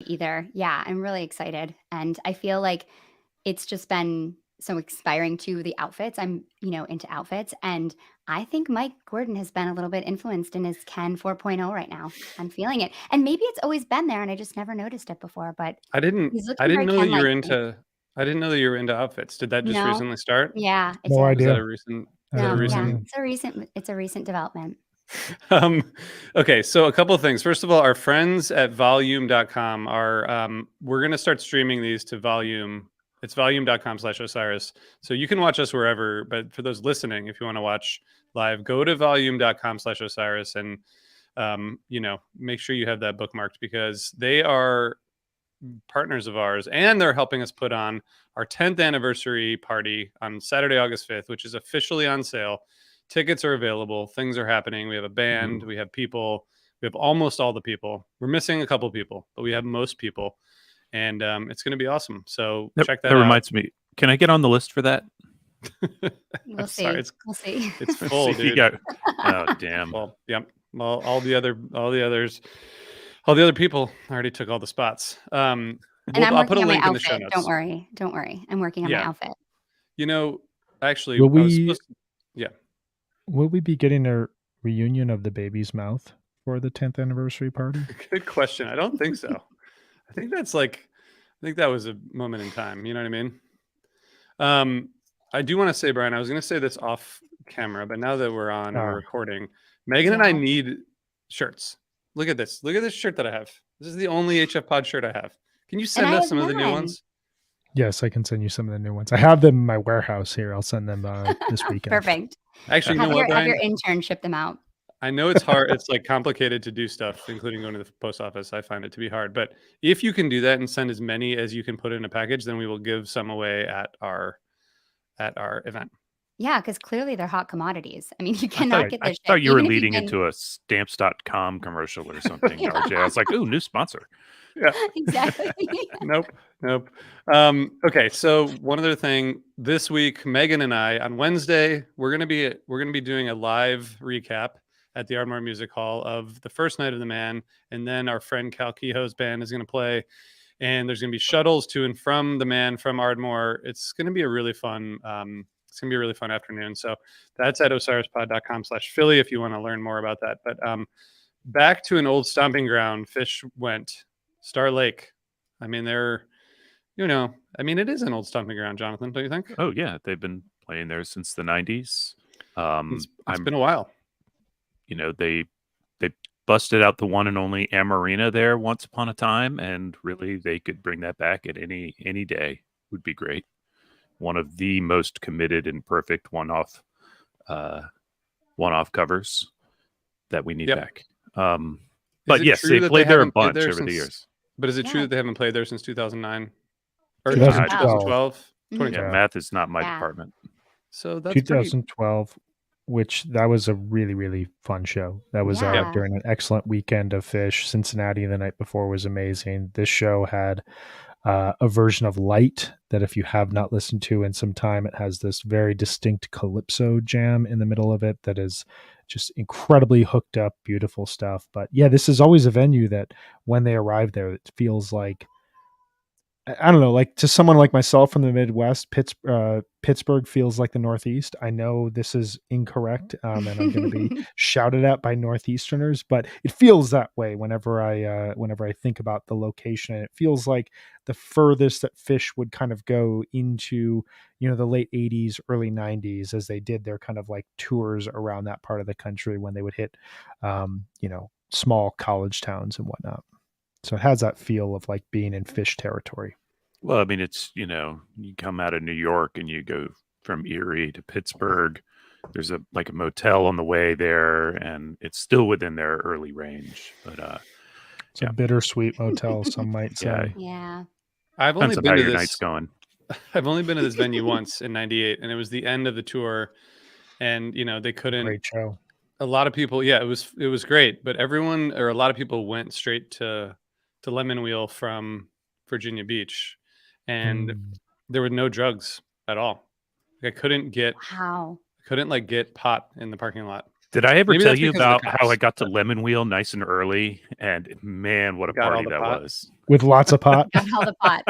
either. Yeah, I'm really excited. And I feel like it's just been so inspiring to the outfits. I'm, into outfits. And I think Mike Gordon has been a little bit influenced in his Ken 4.0 right now. I'm feeling it. And maybe it's always been there and I just never noticed it before, but I didn't he's I looking didn't very know that you Ken-like were to me. into I didn't know that you were into outfits. Did that just No. recently start? Yeah, it No did. Was that idea. a recent I is that a have No, no yeah. idea. recent It's a recent development. um okay, so a couple of things. First of all, our friends at volume.com are we're going to start streaming these to Volume. It's volume.com/Osiris. So you can watch us wherever, but for those listening, if you want to watch live, go to volume.com/Osiris and make sure you have that bookmarked because they are partners of ours and they're helping us put on our 10th anniversary party on Saturday, August 5th, which is officially on sale. Tickets are available. Things are happening. We have a band. We have people. We have almost all the people. We're missing a couple people, but we have most people. And it's going to be awesome. So check that That out. reminds me. Can I get on the list for that? We'll Sorry, see. We'll see. it's full, See, dude. oh, damn. Well, yep. Well, all the other people already took all the spots. And I'm I'll put working a on my link in the show outfit. Don't notes. worry. Don't worry. I'm working on my Yeah. outfit. Actually, Will I was we supposed to. Yeah. will we be getting a reunion of the baby's mouth for the 10th anniversary party? Good question. I don't think so. I think that was a moment in time. You know what I mean? I do want to say, Brian, I was going to say this off camera, but now that we're on and we're recording, Megan and I Yeah. need shirts. Look at this. Look at this shirt that I have. This is the only HF Pod shirt I have. Can you send I us have some of the new none. ones? Yes, I can send you some of the new ones. I have them in my warehouse here. I'll send them this weekend. Perfect. Actually, you know Have what, your Brian? intern ship them out. I know it's hard. It's like complicated to do stuff, including going to the post office. I find it to be hard. But if you can do that and send as many as you can put in a package, then we will give some away at our event. Yeah, because clearly they're hot commodities. I mean, you I cannot get this shit. thought you were Even if leading can- into a stamps.com commercial or something, Yeah. RJ. I was like, ooh, new sponsor. Yeah. Exactly. Nope. Okay, so one other thing. This week, Megan and I on Wednesday, we're gonna be doing a live recap at the Ardmore Music Hall of the first night of the Man, and then our friend Cal Kehoe's band is gonna play, and there's gonna be shuttles to and from the Man from Ardmore. It's gonna be a really fun. It's gonna be a really fun afternoon. So that's at osirispod.com/Philly if you want to learn more about that. But back to an old stomping ground. Fish went. Star Lake. I mean, it is an old stomping ground, Jonathan, don't you think? Oh, yeah. They've been playing there since the 90s. It's been a while. They busted out the one and only Amarina there once upon a time, and really they could bring that back at any day. Would be great. One of the most committed and perfect one-off covers that we need back. But yes, they played there a bunch over the years. But is it true that they haven't played there since 2009? Or 2012? 2012? Yeah, math is not my department. So that's 2012, which that was a really, really fun show. That was during an excellent weekend of Fish. Cincinnati the night before was amazing. This show had a version of Light that if you have not listened to in some time, it has this very distinct calypso jam in the middle of it that is just incredibly hooked up, beautiful stuff. But yeah, this is always a venue that when they arrive there, it feels like, I don't know, like to someone like myself from the Midwest, Pittsburgh feels like the Northeast. I know this is incorrect, and I'm going to be shouted at by Northeasterners, but it feels that way whenever I think about the location. And it feels like the furthest that Fish would kind of go into, the late 80s, early 90s, as they did their kind of like tours around that part of the country when they would hit, small college towns and whatnot. So it has that feel of like being in Fish territory. Well, I mean, it's, you come out of New York and you go from Erie to Pittsburgh. There's a motel on the way there, and it's still within their early range. But it's a bittersweet motel, some might say. Yeah. I've only been to this. Night's going. I've only been to this venue once in '98, and it was the end of the tour, and they couldn't. Great show. A lot of people, it was great, but a lot of people went straight to Lemon Wheel from Virginia Beach, and there were no drugs at all. I couldn't get get pot in the parking lot. Did I ever Maybe tell that's you because of the about how I cops. got to Lemon Wheel nice and early? And man, what a Got all party the that pot. was. With lots of pot. Got all the pot.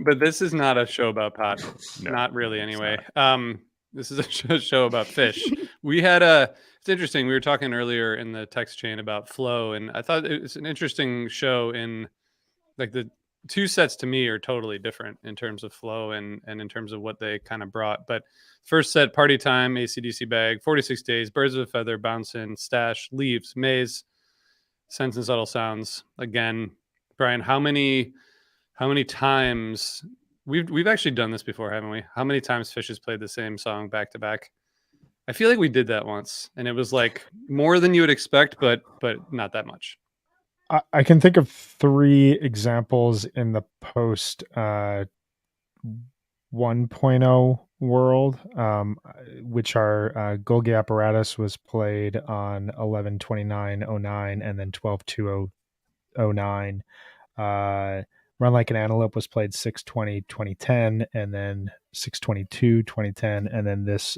But this is not a show about pot. No, Not really, it's anyway. not. This is a show about fish. We had it's interesting. We were talking earlier in the text chain about flow, and I thought it was an interesting show in like the two sets to me are totally different in terms of flow and in terms of what they kind of brought. But first set, Party Time, AC/DC Bag, 46 Days, Birds of a Feather, Bouncin', Stash, Leaves, Maze, Sense and Subtle Sounds. Again, Brian, how many times we've actually done this before, haven't we? How many times Fish has played the same song back to back? I feel like we did that once, and it was like more than you would expect, but not that much. I can think of 3 examples in the post 1.0 world, which are Golgi Apparatus was played on 11/29/09 and then 12/2/09. Run Like an Antelope was played 6/20/2010 and then 6/22/2010, and then this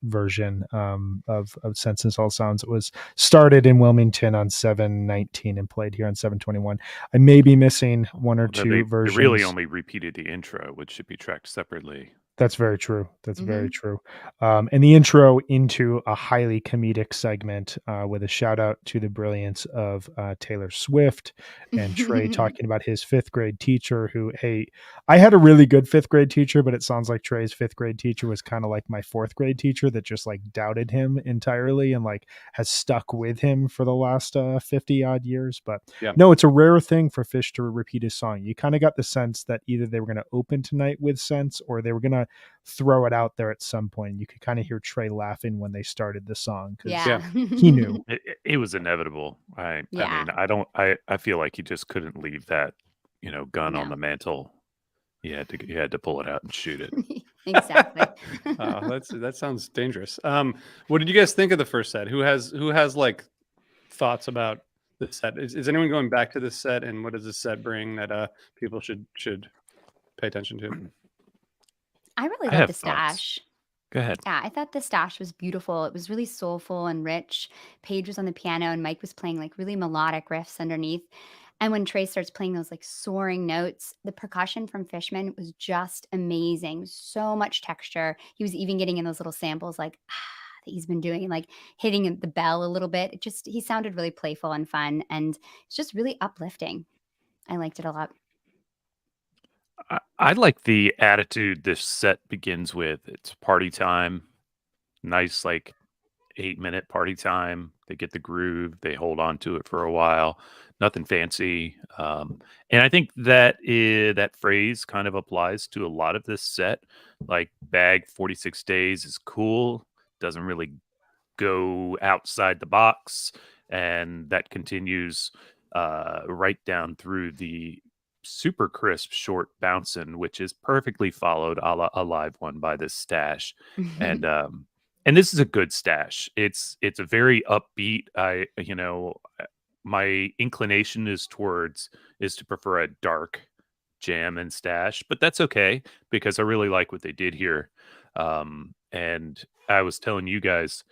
version of Sense and All Sounds, it was started in Wilmington on 7/19 and played here on 7/21. I may be missing one or Although two they versions. really only repeated the intro, which should be tracked separately. That's very true. That's very true. And the intro into a highly comedic segment with a shout out to the brilliance of Taylor Swift and Trey talking about his 5th grade teacher who, hey, I had a really good 5th grade teacher, but it sounds like Trey's 5th grade teacher was kind of like my 4th grade teacher that just like doubted him entirely and like has stuck with him for the last 50 odd years. But no, it's a rare thing for Fish to repeat his song. You kind of got the sense that either they were going to open tonight with Sense or they were going to throw it out there at some point. You could kind of hear Trey laughing when they started the song because he knew it was inevitable. I mean, I feel like he just couldn't leave that, gun on the mantle. He had to pull it out and shoot it. Exactly. That sounds dangerous. What did you guys think of the first set? Who has like thoughts about the set? Is anyone going back to this set, and what does this set bring that people should pay attention to? I really love the Stash. Go ahead. Yeah, I thought the Stash was beautiful. It was really soulful and rich. Paige was on the piano and Mike was playing like really melodic riffs underneath. And when Trey starts playing those like soaring notes, the percussion from Fishman was just amazing. So much texture. He was even getting in those little samples like that he's been doing and like hitting the bell a little bit. He sounded really playful and fun, and it's just really uplifting. I liked it a lot. I like the attitude this set begins with. It's party time, nice like 8-minute party time. They get the groove, they hold on to it for a while. Nothing fancy, and I think that that phrase kind of applies to a lot of this set. Like Bag 46 Days is cool, doesn't really go outside the box, and that continues right down through the super crisp short Bouncin', which is perfectly followed a live one by this Stash. And this is a good Stash. It's a very upbeat. My inclination is to prefer a dark jam and Stash, but that's okay because I really like what they did here. And I was telling you guys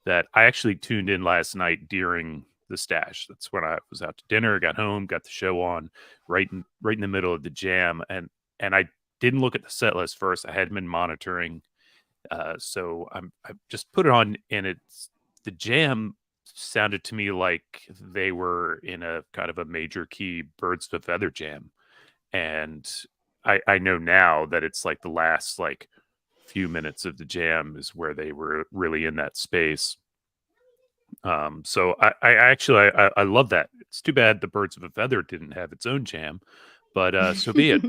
that I actually tuned in last night during the Stash. That's when I was out to dinner, got home, got the show on right in the middle of the jam, and I didn't look at the set list first. I hadn't been monitoring, so I just put it on, and the jam sounded to me like they were in a kind of a major key Birds of a Feather jam, and I know now that it's like the last like few minutes of the jam is where they were really in that space. So I actually love that. It's too bad the Birds of a Feather didn't have its own jam, but so be it.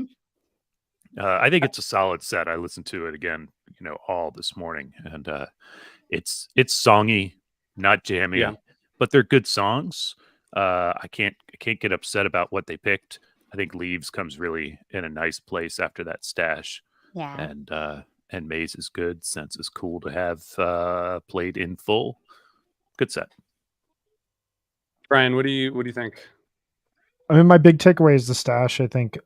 I think it's a solid set. I listened to it again, all this morning, and it's songy, not jammy, but they're good songs. I can't get upset about what they picked. I think Leaves comes really in a nice place after that Stash. Yeah. And Maze is good. Sense is cool to have played in full. Good set. Brian, what do you think? I mean, my big takeaway is the stash. I think,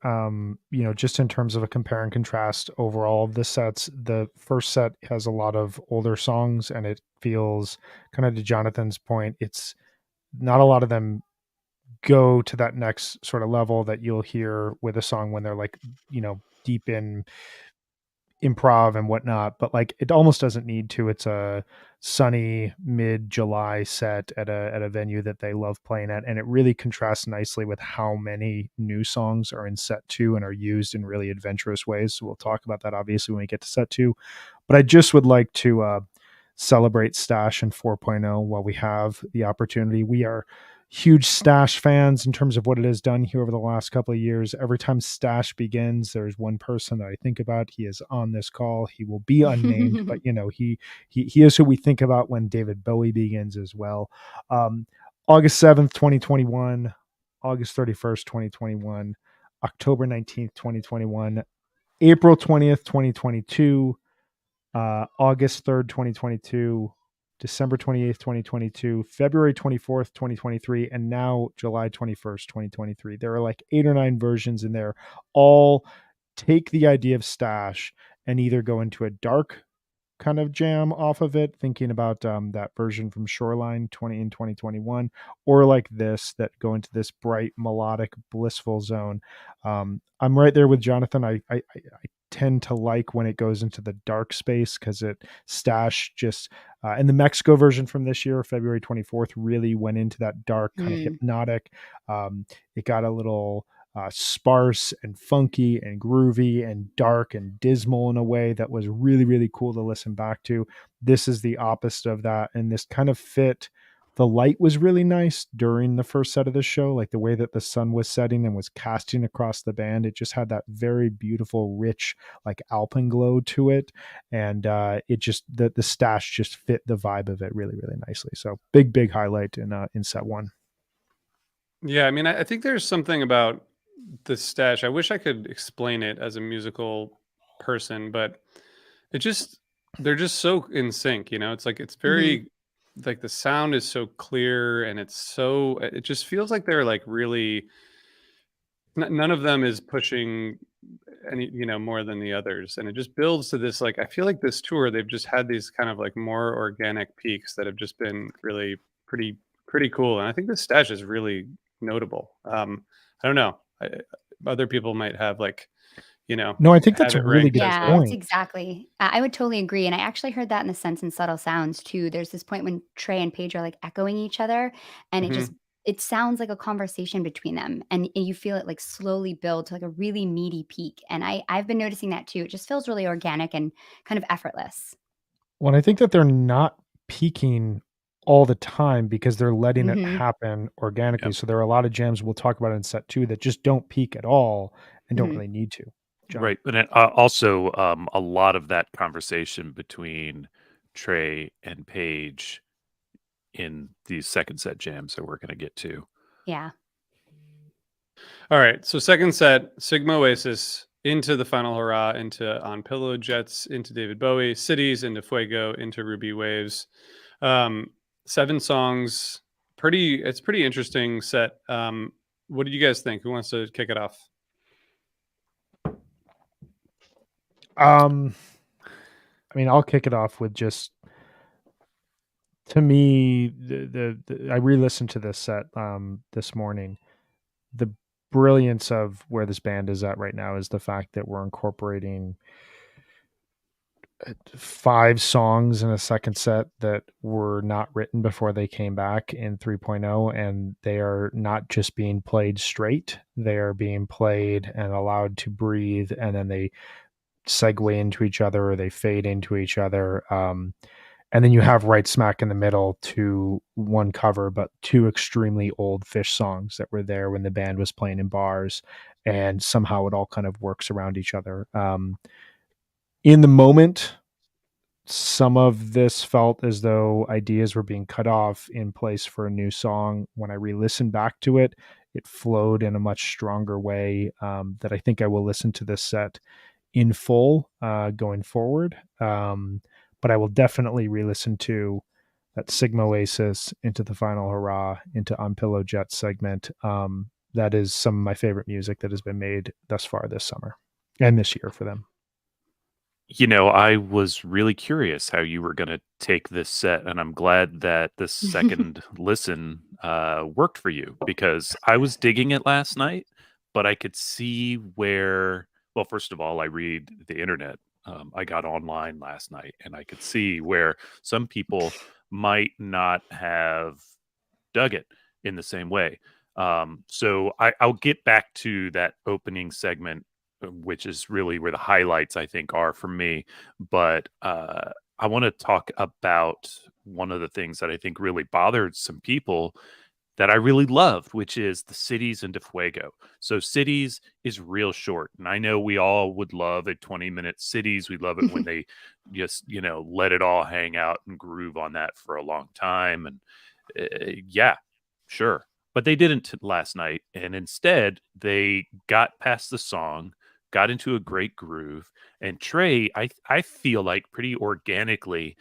just in terms of a compare and contrast overall of the sets, the first set has a lot of older songs, and it feels, kind of to Jonathan's point, it's not a lot of them go to that next sort of level that you'll hear with a song when they're like, deep in improv and whatnot, but like it almost doesn't need to. It's a sunny mid-July set at a venue that they love playing at, and it really contrasts nicely with how many new songs are in set 2 and are used in really adventurous ways. So we'll talk about that obviously when we get to set 2. But I just would like to celebrate Stash and 4.0 while we have the opportunity. We are huge Stash fans in terms of what it has done here over the last couple of years. Every time Stash begins, there's one person that I think about. He is on this call. He will be unnamed, but he is who we think about when David Bowie begins as well. August 7th, 2021, August 31st, 2021, October 19th, 2021, April 20th, 2022, August 3rd, 2022, December 28th, 2022, February 24th, 2023, and now July 21st, 2023. There are like 8 or 9 versions in there. All take the idea of Stash and either go into a dark kind of jam off of it, thinking about that version from Shoreline 2021, or like this, that go into this bright, melodic, blissful zone. I'm right there with Jonathan. I tend to like when it goes into the dark space because Stash just and the Mexico version from this year, February 24th, really went into that dark kind of hypnotic. It got a little sparse and funky and groovy and dark and dismal in a way that was really, really cool to listen back to. This is the opposite of that, and this kind of fit. The light was really nice during the first set of the show, like the way that the sun was setting and was casting across the band. It just had that very beautiful, rich, like alpenglow to it, and it just the Stash just fit the vibe of it really, really nicely. So big highlight in set 1. Yeah, I mean, I think there's something about the Stash. I wish I could explain it as a musical person, but they're just so in sync. It's like it's very like the sound is so clear, and it just feels like they're like really. None of them is pushing any more than the others, and it just builds to this, like, I feel like this tour they've just had these kind of like more organic peaks that have just been really pretty cool, and I think this Stash is really notable. I don't know, other people might have like No, I think that's have a it really ranked good as Yeah, a that's point. exactly. I would totally agree, and I actually heard that in the Sense and Subtle Sounds too. There's this point when Trey and Paige are like echoing each other, and Mhm. it sounds like a conversation between them, and you feel it like slowly build to like a really meaty peak. And I've been noticing that too. It just feels really organic and kind of effortless. Well, I think that they're not peaking all the time because they're letting it Hmm. happen organically. Yep. So there are a lot of jams we'll talk about in set 2 that just don't peak at all and don't Hmm. really need to. John. Right, but also a lot of that conversation between Trey and Paige in these second set jams that we're going to get to. Yeah. All right, so second set, Sigma Oasis into the final hurrah, into On Pillow Jets, into David Bowie, Cities, into Fuego, into Ruby Waves. 7 songs, it's pretty interesting set. What did you guys think? Who wants to kick it off? I mean, I'll kick it off with just, to me, I re-listened to this set this morning. The brilliance of where this band is at right now is the fact that we're incorporating 5 songs in a second set that were not written before they came back in 3.0, and they are not just being played straight. They are being played and allowed to breathe, and then they segue into each other or they fade into each other. And then you have right smack in the middle to one cover, but 2 extremely old Fish songs that were there when the band was playing in bars, and somehow it all kind of works around each other. In the moment, some of this felt as though ideas were being cut off in place for a new song. When I re-listened back to it, it flowed in a much stronger way, that I think I will listen to this set in full going forward. But I will definitely re-listen to that Sigma Oasis, into the final hurrah, into On Pillow Jet segment. that is some of my favorite music that has been made thus far this summer and this year for them. You know, I was really curious how you were going to take this set, and I'm glad that the second listen worked for you, because I was digging it last night, but I could see where, well, first of all, I read the internet. I got online last night, and I could see where some people might not have dug it in the same way. So I'll get back to that opening segment, which is really where the highlights, I think, are for me. But I want to talk about one of the things that I think really bothered some people that I really loved, which is the Cities into Fuego. So Cities is real short. And I know we all would love a 20-minute Cities. We love it when they just, let it all hang out and groove on that for a long time. And yeah, sure. But they didn't last night. And instead, they got past the song, got into a great groove. And Trey, I feel like pretty organically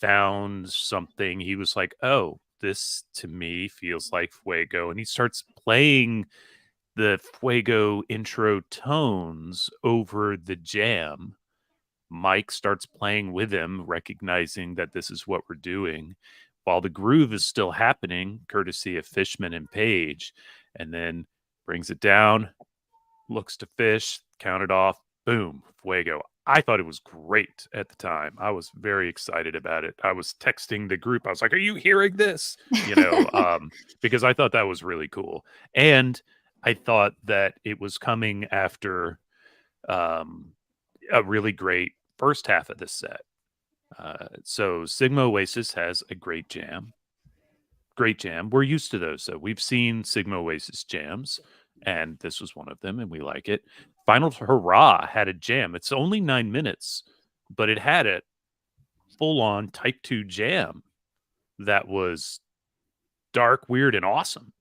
found something. He was like, oh, this to me feels like Fuego. And he starts playing the Fuego intro tones over the jam. Mike starts playing with him, recognizing that this is what we're doing, while the groove is still happening, courtesy of Fishman and Page, and then brings it down, looks to Fish, count it off, boom, Fuego. I thought it was great at the time. I was very excited about it. I was texting the group. I was like, are you hearing this? Because I thought that was really cool. And I thought that it was coming after a really great first half of this set. So Sigma Oasis has a great jam. Great jam. We're used to those. So we've seen Sigma Oasis jams, and this was one of them, and we like it. Final Hurrah had a jam. It's only 9 minutes, but it had a full-on Type 2 jam that was dark, weird, and awesome.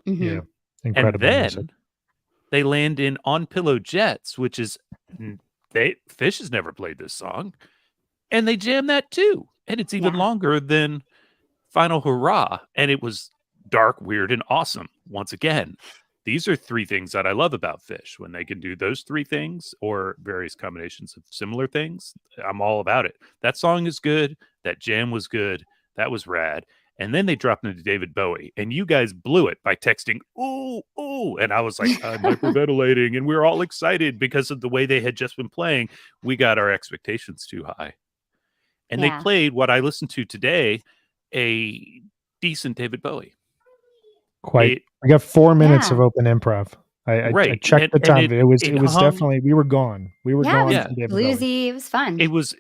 Mm-hmm. Yeah, incredible. And then music. they land in On Pillow Jets, which is Fish has never played this song, and they jam that too, and it's even longer than Final Hurrah, and it was dark, weird, and awesome. Once again, these are three things that I love about Fish. When they can do those three things or various combinations of similar things, I'm all about it. That song is good. That jam was good. That was rad. And then they dropped into David Bowie, and you guys blew it by texting, ooh, ooh. And I was like, I'm hyperventilating. And we were all excited because of the way they had just been playing. We got our expectations too high. And they played what I listened to today, a decent David Bowie. We got 4 minutes of open improv. I checked the time. It was definitely, we were gone. We were gone. Yeah, bluesy. It was fun. It was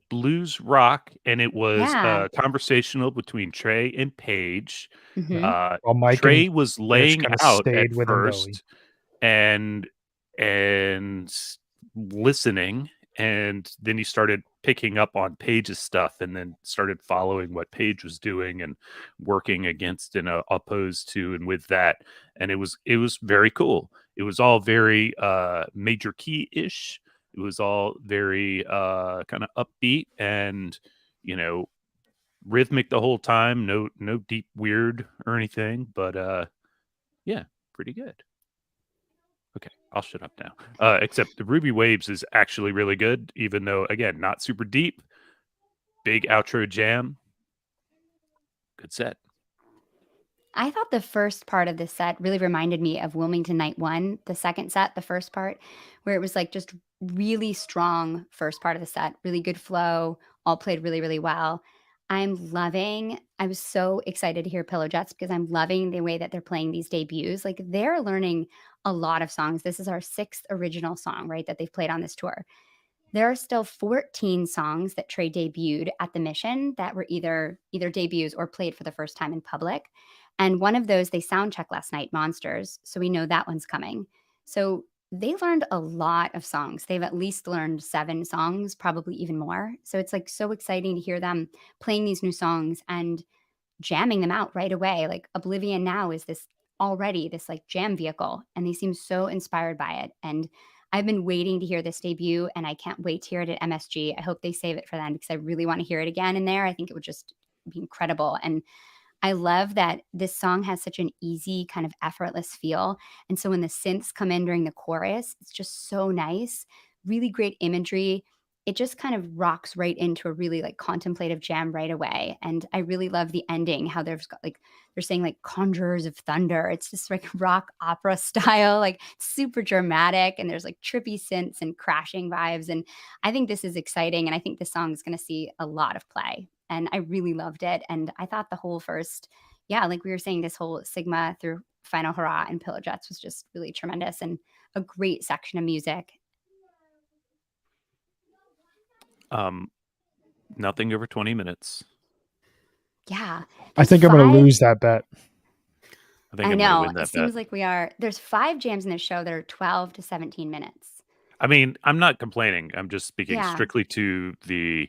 blues rock, and it was conversational between Trey and Paige. Mm-hmm. While Mike Trey was laying out at first and listening, and then he started picking up on Paige's stuff, and then started following what Paige was doing and working against and opposed to and with that. And it was very cool. It was all very major key-ish. It was all very kind of upbeat and, rhythmic the whole time. No deep weird or anything, but yeah, pretty good. Okay, I'll shut up now. Except the Ruby Waves is actually really good, even though, again, not super deep. Big outro jam. Good set. I thought the first part of this set really reminded me of Wilmington Night 1, the second set, the first part, where it was like just really strong first part of the set, really good flow, all played really, really well. I was so excited to hear Pillow Jets because I'm loving the way that they're playing these debuts. Like they're learning a lot of songs. This is our 6th original song, right, that they've played on this tour. There are still 14 songs that Trey debuted at the Mission that were either debuts or played for the first time in public. And one of those they sound checked last night, Monsters. So we know that one's coming. So they learned a lot of songs. They've at least learned 7 songs, probably even more. So it's like so exciting to hear them playing these new songs and jamming them out right away. Like Oblivion Now is this like jam vehicle, and they seem so inspired by it. And I've been waiting to hear this debut, and I can't wait to hear it at MSG. I hope they save it for them because I really want to hear it again in there. I think it would just be incredible. And I love that this song has such an easy, kind of effortless feel. And so when the synths come in during the chorus, it's just so nice. Really great imagery. It just kind of rocks right into a really like contemplative jam right away. And I really love the ending, how there's got like they're saying like conjurers of thunder. It's just like rock opera style, like super dramatic. And there's like trippy synths and crashing vibes. And I think this is exciting. And I think this song is going to see a lot of play. And I really loved it. And I thought the whole first, yeah, like we were saying, this whole Sigma through Final Hurrah and Pillow Jets was just really tremendous and a great section of music. Nothing over 20 minutes. Yeah. I think I'm going to lose that bet. I think I I'm know. going to win that It seems bet. like we are. There's 5 jams in this show that are 12 to 17 minutes. I mean, I'm not complaining. I'm just speaking Yeah. strictly to the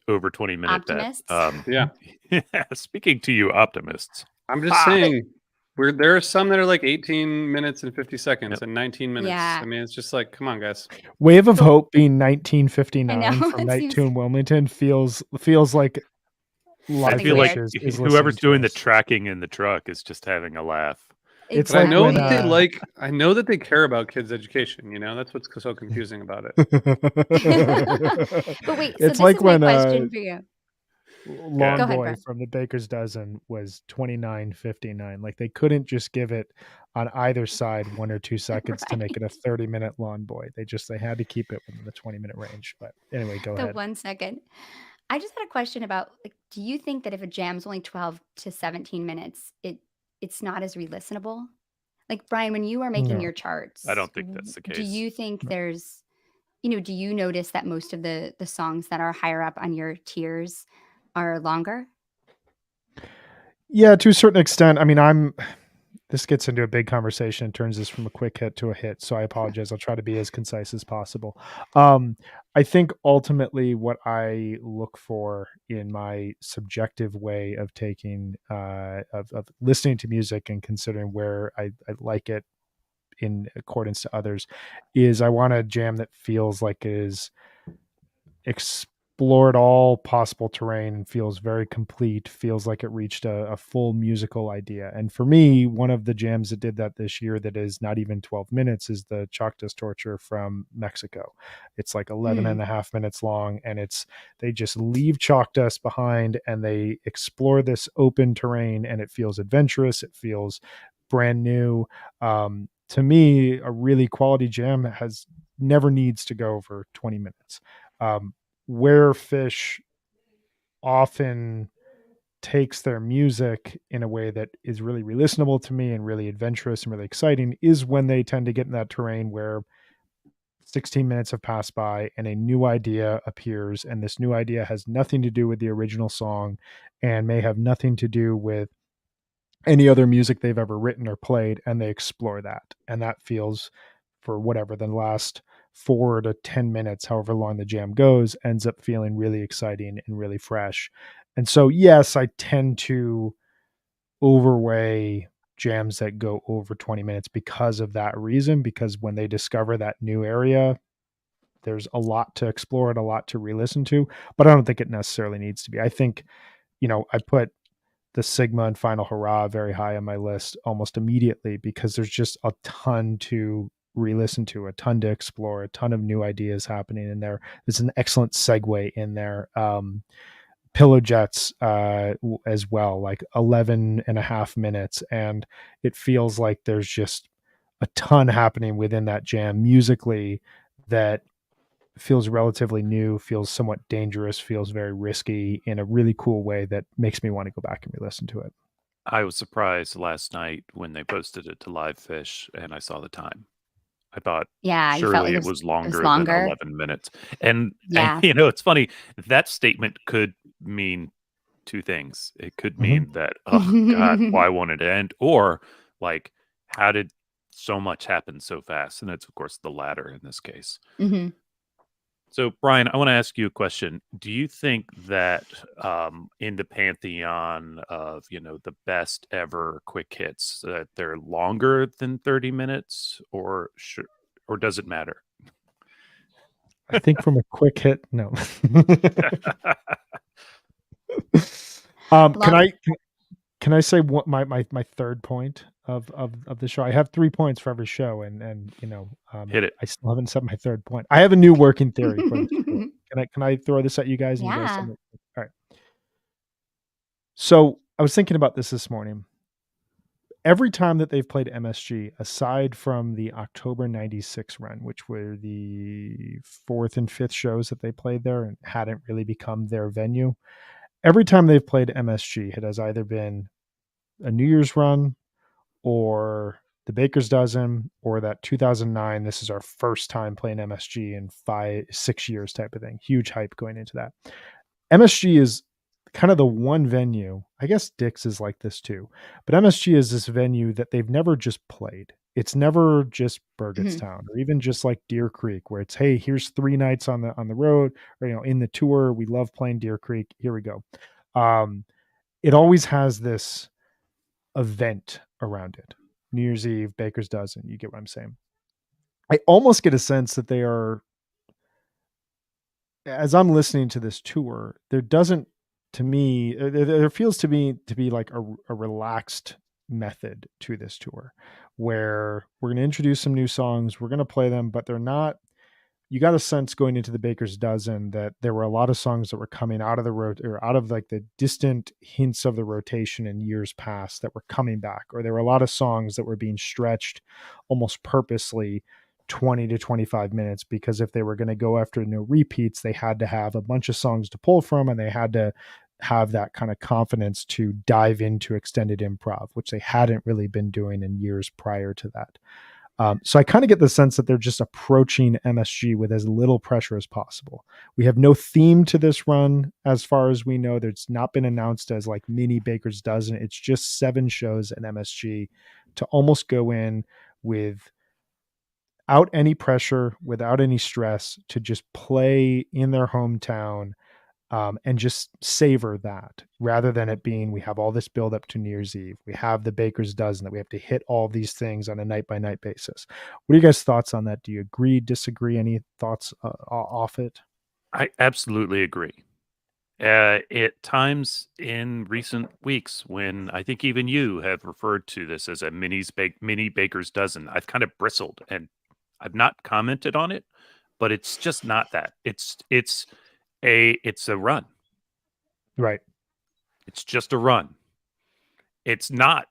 over 20-minute Optimists? bet. Speaking to you optimists. I'm just saying, there are some that are like 18 minutes and 50 seconds and 19 minutes. Yeah. I mean, it's just like, come on, guys. Wave of Hope being 1959 I know, from it Night seems- 2 in Wilmington feels like I Something feel like weird. is whoever's listening to doing the this. tracking in the truck is just having a laugh. It's But I like know when, that they like. I know that they care about kids' education. You know, that's what's so confusing about it. But wait, so It's this like is my when question for you. Long Go ahead, Boy Brian. from the Baker's Dozen was 29:59. Like they couldn't just give it on either side 1 or 2 seconds to make it a 30-minute Lawn Boy. They had to keep it within the 20-minute range. But anyway, go The ahead. 1 second. I just had a question about like, do you think that if a jam's only 12 to 17 minutes, it's not as re-listenable? Like Brian, when you are making No. your charts, I don't think that's the do case. you think there's, do you notice that most of the songs that are higher up on your tiers are longer? Yeah, to a certain extent. I mean, this gets into a big conversation and turns this from a quick hit to a hit. So I apologize. I'll try to be as concise as possible. I think ultimately what I look for in my subjective way of taking, of listening to music and considering where I like it in accordance to others is I want a jam that feels like it is explored all possible terrain and feels very complete, feels like it reached a full musical idea. And for me, one of the jams that did that this year that is not even 12 minutes is the Chalk Dust Torture from Mexico. It's like 11 and a half minutes long, and they just leave chalk dust behind and they explore this open terrain, and it feels adventurous, it feels brand new. To me, a really quality jam never needs to go over 20 minutes. Where Fish often takes their music in a way that is really re-listenable to me and really adventurous and really exciting is when they tend to get in that terrain where 16 minutes have passed by and a new idea appears, and this new idea has nothing to do with the original song and may have nothing to do with any other music they've ever written or played, and they explore that. And that feels, for whatever the last 4 to 10 minutes, however long the jam goes, ends up feeling really exciting and really fresh. And so, yes, I tend to overweigh jams that go over 20 minutes because of that reason, because when they discover that new area, there's a lot to explore and a lot to re-listen to, but I don't think it necessarily needs to be. I think, I put the Sigma and Final Hurrah very high on my list almost immediately because there's just a ton to re-listen to, a ton to explore, a ton of new ideas happening in there. There's an excellent segue in there. Pillow Jets as well, like 11 and a half minutes. And it feels like there's just a ton happening within that jam musically that feels relatively new, feels somewhat dangerous, feels very risky in a really cool way that makes me want to go back and re-listen to it. I was surprised last night when they posted it to Live Fish and I saw the time. I thought, Yeah, you felt surely like it was longer longer. than 11 minutes. And Yeah. it's funny, that statement could mean 2 things. It could mean that, oh God, why won't it end? Or like, how did so much happen so fast? And it's of course the latter in this case. Mhm. So, Brian, I want to ask you a question. Do you think that in the pantheon of, the best ever quick hits, that they're longer than 30 minutes or does it matter? I think from a quick hit, no. Can I can I say what my third point of the show? I have 3 points for every show, and Hit it. I still haven't said my third point. I have a new working theory for the show. Can I throw this at you guys? And you guys Yeah. tell me? All right. So I was thinking about this morning. Every time that they've played MSG, aside from the October '96 run, which were the 4th and 5th shows that they played there and hadn't really become their venue, every time they've played MSG, it has either been a New Year's run or the Baker's Dozen or that 2009, this is our first time playing MSG in 6 years type of thing. Huge hype going into that. MSG is kind of the one venue, I guess Dick's is like this too, but MSG is this venue that they've never just played. It's never just Burgettstown or even just like Deer Creek, where it's, hey, here's 3 nights on the road, or in the tour. We love playing Deer Creek. Here we go. It always has this event around it. New Year's Eve, Baker's Dozen. You get what I'm saying? I almost get a sense that they are, as I'm listening to this tour, there doesn't, to me, there feels to me to be like a relaxed method to this tour, where we're going to introduce some new songs, we're going to play them, but they're not. You got a sense going into the Baker's Dozen that there were a lot of songs that were coming out of the road, or out of like the distant hints of the rotation in years past, that were coming back, or there were a lot of songs that were being stretched almost purposely 20 to 25 minutes, because if they were going to go after no repeats, they had to have a bunch of songs to pull from, and they had to have that kind of confidence to dive into extended improv, which they hadn't really been doing in years prior to that. So I kind of get the sense that they're just approaching MSG with as little pressure as possible. We have no theme to this run, as far as we know. There's not been announced as like mini Baker's Dozen. It's just 7 shows at MSG to almost go in without any pressure, without any stress, to just play in their hometown, and just savor that, rather than it being, we have all this build up to New Year's Eve. We have the Baker's Dozen that we have to hit all these things on a night by night basis. What are you guys' thoughts on that? Do you agree, disagree? Any thoughts off it? I absolutely agree. At times in recent weeks, when I think even you have referred to this as a mini Baker's Dozen, I've kind of bristled and I've not commented on it, but it's just not that. It's a run. Right. It's just a run. It's not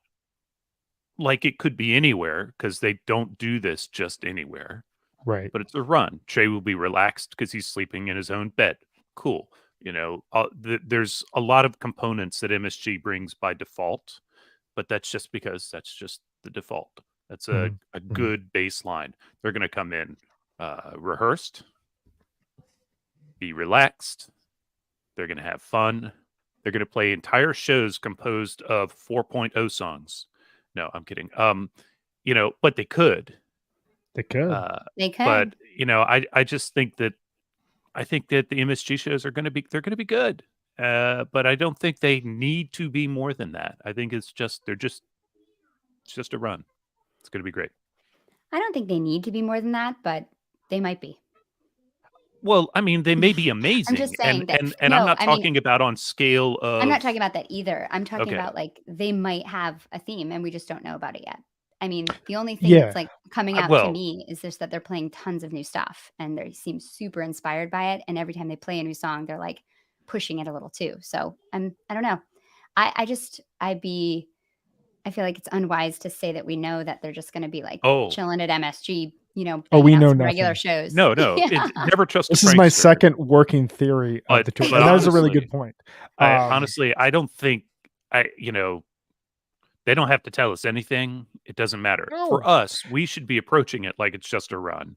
like it could be anywhere, because they don't do this just anywhere. Right. But it's a run. Trey will be relaxed because he's sleeping in his own bed. Cool. There's a lot of components that MSG brings by default, but that's just because that's just the default. That's a good baseline. They're going to come in rehearsed, be relaxed. They're going to have fun. They're going to play entire shows composed of 4.0 songs. No, I'm kidding. But they could. They could. They could. But I just think that the MSG shows they're going to be good. But I don't think they need to be more than that. I think it's just a run. It's going to be great. I don't think they need to be more than that, but they might be. Well, I mean, they may be amazing. I'm just saying that. And I'm not talking about on scale of. I'm not talking about that either. I'm talking Okay. about like they might have a theme and we just don't know about it yet. I mean, the only thing that's like coming out to me is just that they're playing tons of new stuff and they seem super inspired by it. And every time they play a new song, they're like pushing it a little too. So I don't know. I feel like it's unwise to say that we know that they're just going to be like chilling at MSG, we know regular shows. No, never trust. This is my second working theory of the tour. And that was a really good point. Honestly, I don't think they don't have to tell us anything. It doesn't matter. No. For us, we should be approaching it like it's just a run.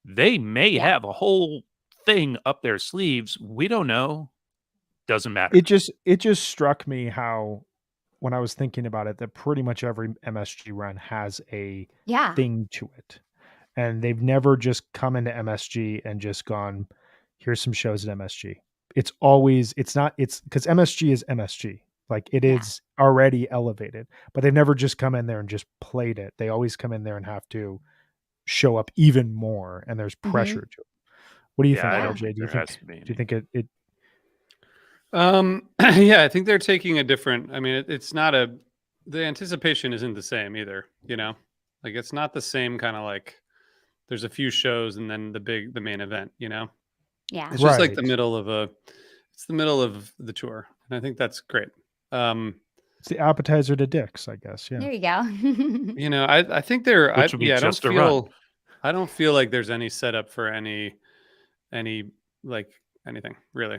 They may have a whole thing up their sleeves. We don't know. Doesn't matter. It just struck me how, when I was thinking about it, that pretty much every MSG run has a thing to it. And they've never just come into MSG and just gone, here's some shows at MSG. It's because MSG is MSG. Like it is already elevated, but they've never just come in there and just played it. They always come in there and have to show up even more, and there's pressure to it. What do you think, RJ? Do you think it? Yeah, I think they're taking a different. I mean, it's not the anticipation isn't the same either. Like it's not the same kind of like. There's a few shows and then the main event. Yeah. It's just like Right. the middle of it's the middle of the tour, and I think that's great. It's the appetizer to dicks, I guess. Yeah. There you go. I think they're. Which will be just a run. I don't feel like there's any setup for any like anything really.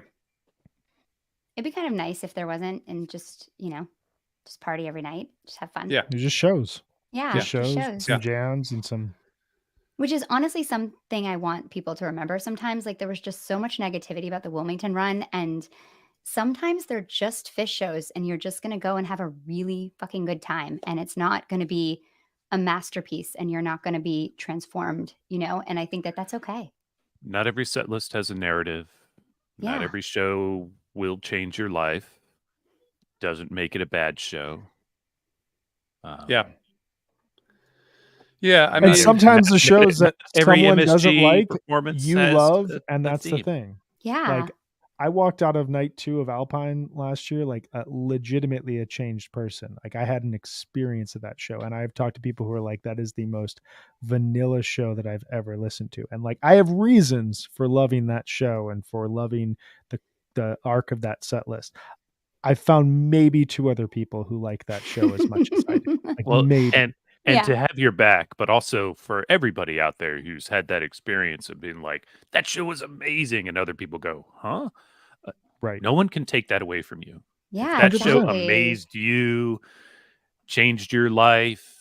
It'd be kind of nice if there wasn't, and just just party every night, just have fun. Yeah, They're just shows. Yeah, Just shows, shows. some jams, and some. Which is honestly something I want people to remember sometimes. Like there was just so much negativity about the Wilmington run, and sometimes they're just fish shows and you're just going to go and have a really fucking good time, and it's not going to be a masterpiece and you're not going to be transformed, and I think that that's okay. Not every set list has a narrative. Not Yeah. every show will change your life. Doesn't make it a bad show. Yeah. I mean, And sometimes the shows that every someone MSG doesn't like, performance you has love, a and that's the theme. thing. Yeah. Like, I walked out of night 2 of Alpine last year, like legitimately a changed person. Like I had an experience of that show, and I've talked to people who are like, that is the most vanilla show that I've ever listened to. And like, I have reasons for loving that show and for loving the arc of that set list. I found maybe 2 other people who like that show as much as I do. Like Well, maybe. and Yeah. to have your back, but also for everybody out there who's had that experience of being like, that show was amazing, and other people go, huh? Right. No one can take that away from you. Yeah. That show exactly. amazed you, changed your life.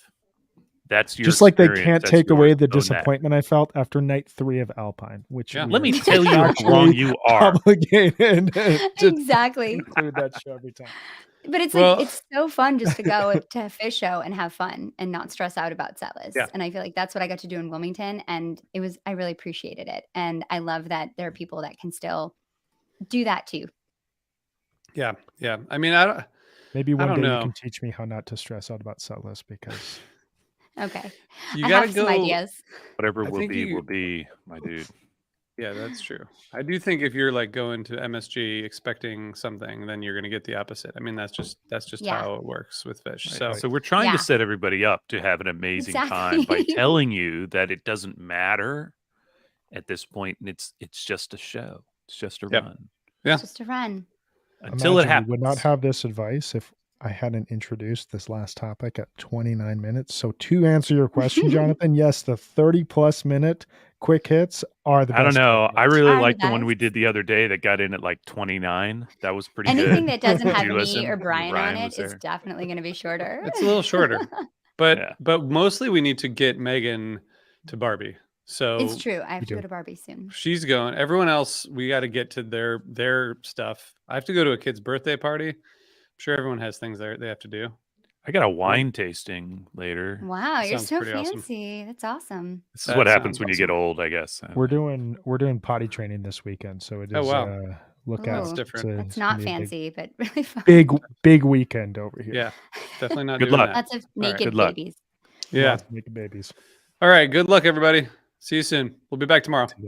That's your Just like they experience. can't That's take away yours. the Own that. disappointment I felt after night 3 of Alpine, which Yeah. we Let me are tell you how wrong actually you are. obligated to Exactly. include that show every time. But it's Well- like, it's so fun just to go to a fish show and have fun and not stress out about set lists. Yeah. And I feel like that's what I got to do in Wilmington. And I really appreciated it. And I love that there are people that can still do that too. Yeah. I mean, I don't. Maybe I one don't day know. you can teach me how not to stress out about set lists, because Okay. You I gotta have go. some ideas. Whatever I will think be, will be, my dude. Yeah, that's true. I do think if you're like going to MSG expecting something, then you're going to get the opposite. I mean, that's just Yeah. how it works with fish. Right. So So we're trying Yeah. to set everybody up to have an amazing time by Exactly. telling you that it doesn't matter at this point, and it's just a show. It's just a Yep. run Yeah. It's just a run. until it imagine happens. we would not have this advice if I hadn't introduced this last topic at 29 minutes. So to answer your question, Jonathan, yes, the 30+ minute quick hits are the best. I don't know. quick I hits. really Are the liked the one we best. did the other day that got in at like 29. That was pretty Anything good. that doesn't Did have you me listen? or Brian on Brian it was is there. definitely going to be shorter. it's a little shorter, but Yeah. but mostly we need to get Megan to Barbie. So It's true. I have You to go do. to Barbie soon. she's going. Everyone else, we got to get to their stuff. I have to go to a kid's birthday party. I'm sure everyone has things they have to do. I got a wine tasting later. Wow, you're Sounds so pretty awesome. fancy. That's awesome. This is That what happens sounds when you awesome. get old, I guess. We're doing potty training this weekend, so it is. Oh, wow. Look Ooh. out! That's different. It's That's gonna not be a fancy, but really fun. big weekend over here. Yeah, definitely not Good doing luck. that. Lots of naked Good luck. babies. Yeah. Lots of naked babies. All right. Good luck, everybody. See you soon. We'll be back tomorrow.